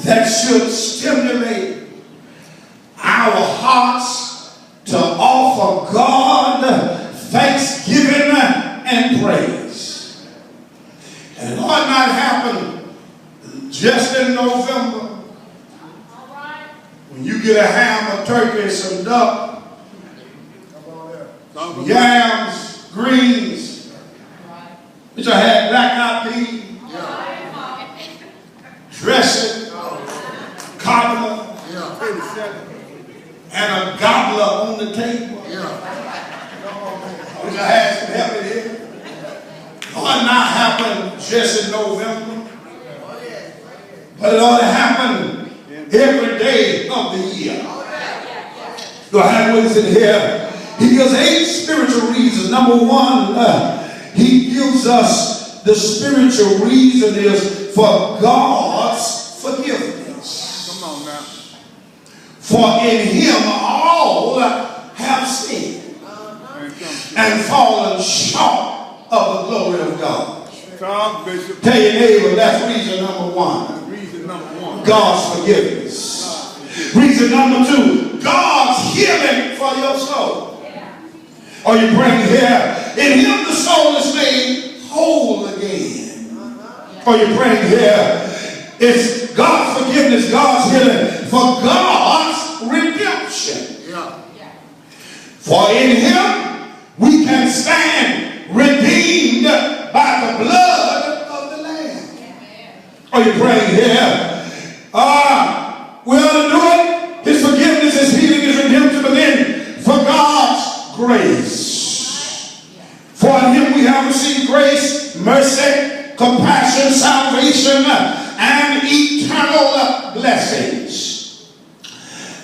that should stimulate our hearts to offer God thanksgiving and praise. And it ought not happen just in November when you get a ham, a turkey, some duck, some yams, greens, which I had black-eyed peas, dressing, cobbler, and a gobbler on the table. Which I had some help in here. It ought not happen just in November, but it ought to happen every day of the year. Do I have what is in here? He gives 8 spiritual reasons. Number 1, he gives us the spiritual reason is for God's forgiveness. Come on now. For in him all have sinned and fallen short of the glory of God. Tell your neighbor that's reason number 1. God's forgiveness. Reason number 2, God's healing for your soul. Are you praying here? In him the soul is made whole again. Are you praying here? It's God's forgiveness, God's healing for God's redemption. For in him we can stand redeemed by the blood of the Lamb. Are you praying here? We ought to do it. His forgiveness, his healing, his redemption, but then for God's grace. For in him we have received grace, mercy, compassion, salvation, and eternal blessings.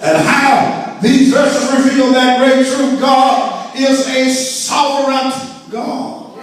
And how these verses reveal that great truth: God is a sovereign God.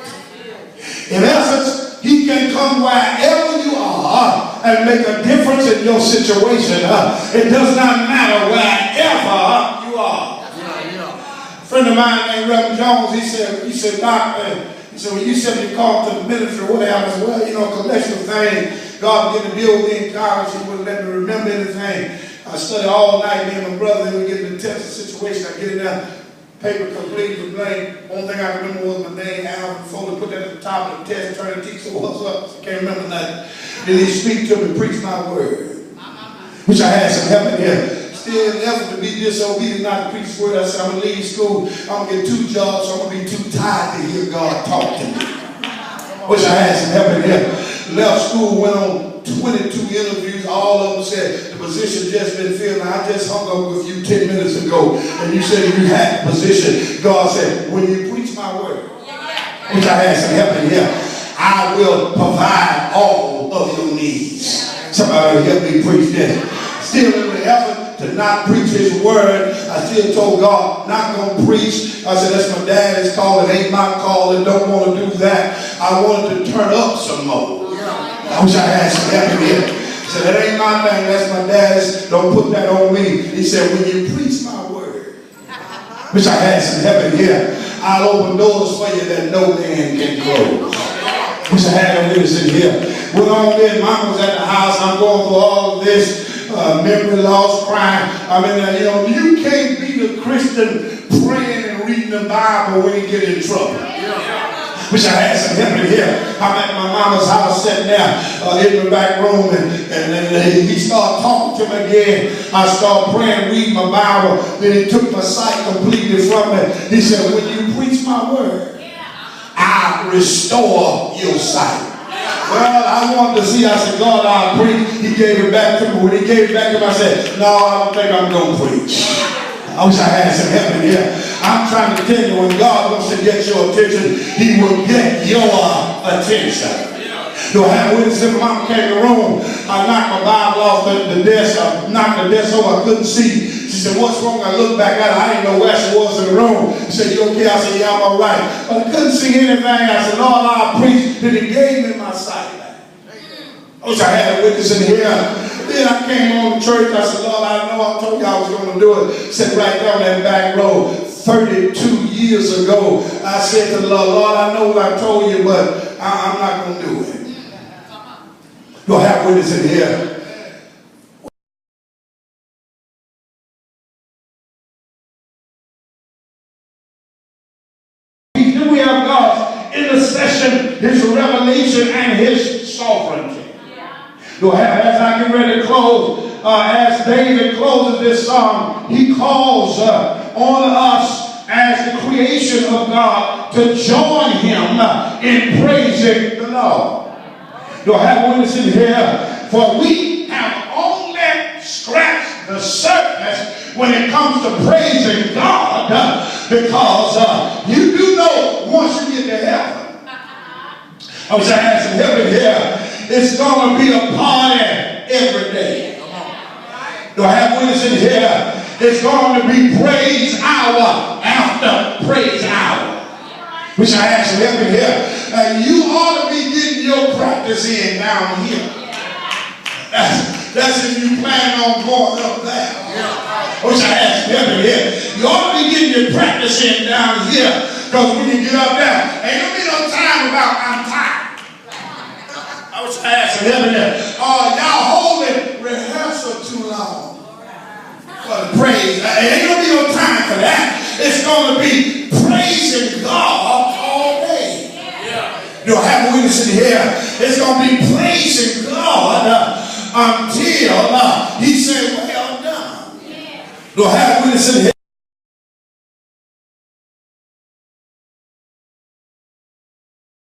In essence, he can come wherever you are and make a difference in your situation. It does not matter wherever you are. A friend of mine named Reverend Jones, he said, Doc, when you said you called to the ministry, what happened? I said, well, collection of things. God began to deal with me in college. He wouldn't let me remember anything. I studied all night, me and my brother, and we get in the test situation. I get in there, paper completely blank. Only thing I remember was my name, Al, before they put that at the top of the test, turn the teacher, what's up? Can't remember nothing. Then he speak to me, preach my word. Which I had some help in here. Still in the effort to be disobedient, not to preach the word. I said, I'm going to leave school. I'm going to get 2 jobs, so I'm going to be too tired to hear God talk to me. Which I had some help in here. Left school, went on 22 interviews. All of them said, the position just been filled. Now, I just hung up with you 10 minutes ago, and you said you had the position. God said, when you preach my word, which I had some help in here, I will provide all of your needs. Somebody help me preach this. Still in the effort to not preach his word, I still told God, not going to preach. I said, that's my daddy's call. It ain't my call. And don't want to do that. I wanted to turn up some more. I wish I had some help in here. He said, that ain't my thing. That's my daddy's. Don't put that on me. He said, when you preach my word, wish I had some help in here, I'll open doors for you that no man can close. Wish I had a witness in here. Went on there, mom was at the house. I'm going through all of this. Memory loss, crime. I mean, you can't be the Christian praying and reading the Bible when you get in trouble. Wish I had some help in here. I'm at my mama's house sitting there in the back room, and he started talking to me again. I started praying, reading my Bible. Then he took my sight completely from me. He said, when you preach my word, I restore your sight. Well, I wanted to see. I said, God, I'll preach. He gave it back to me. When he gave it back to me, I said, no, I don't think I'm going to preach. I wish I had some help in here. I'm trying to tell you, when God wants to get your attention, he will get your attention. Do I have a witness? If mama came in the room, I knocked my Bible off the desk. I knocked the desk over. I couldn't see. She said, what's wrong? I looked back at her. I didn't know where she was in the room. She said, you okay? I said, yeah, I'm all right. But I couldn't see anything. I said, Lord, I'll preach. Then he gave me my sight back. I wish I had a witness in here. Then I came on to church. I said, Lord, I know I told you I was going to do it. Sit right down that back row. 32 years ago, I said to the Lord, Lord, I know what I told you, but I'm not going to do it. Do I have witness in here? intercession, his revelation, and his sovereignty. As I get ready to close, as David closes this psalm, he calls on us as the creation of God to join him in praising the Lord. Do I have witnesses here? For we have only scratched the surface when it comes to praising God, because you do know once you get to heaven, I wish I had some help in here, it's going to be a party every day. Do I have witnesses here? It's going to be praise hour after praise hour. Wish I had some help in here. You ought to be getting your practice in down here. That's if you plan on going up there. Wish I had some help in here. You ought to be getting your practice in down here, because when you get up there, ain't gonna be no time about I'm tired. I wish I had some help in there. Y'all holding rehearsal too long for the praise. Ain't gonna be no time for that. It's gonna be praising God all day. Do I have a witness in here? It's gonna be praising God until he said, well done. Do I have a witness in here?